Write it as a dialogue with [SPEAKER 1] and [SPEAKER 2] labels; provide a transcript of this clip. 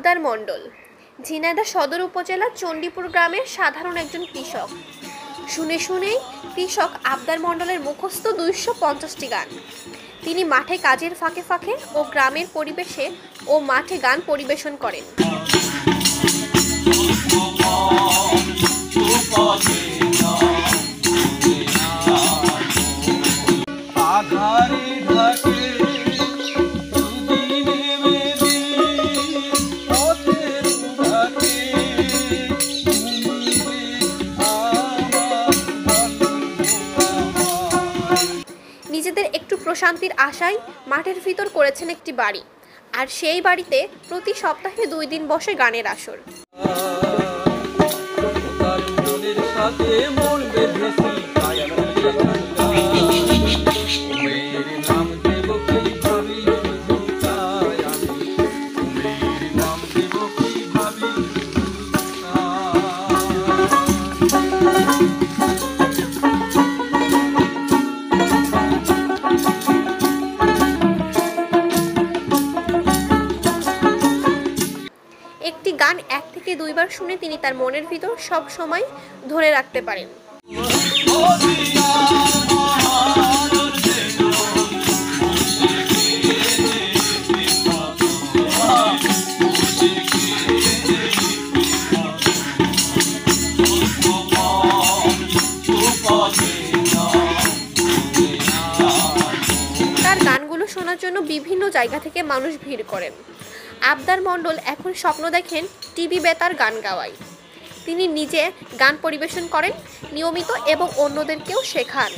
[SPEAKER 1] আবদার মণ্ডল ঝিনাইদহ সদর উপজেলার চণ্ডীপুর গ্রামের সাধারণ একজন কৃষক। শুনে শুনেই কৃষক আবদার মণ্ডলের মুখস্থ 250টি গান। তিনি মাঠে কাজের ফাঁকে ফাঁকে ও গ্রামের পরিবেশে ও মাঠে গান পরিবেশন করেন। নিজেদের একটু প্রশান্তির আশায় মাঠের ভিতর করেছেন একটি বাড়ি, আর সেই বাড়িতে প্রতি সপ্তাহে 2 দিন বসে গানের আসর। একটি গান 1 থেকে 2 বার শুনে তিনি তার মনের ভিতর সব সময় ধরে রাখতে পারেন। তার গানগুলো শোনার জন্য বিভিন্ন জায়গা থেকে মানুষ ভিড় করেন। আবদার মণ্ডল এখন স্বপ্ন দেখেন টিভি বেতার গান গাওয়ায়। তিনি নিজে গান পরিবেশন করেন নিয়মিত এবং অন্যদেরকেও শেখান।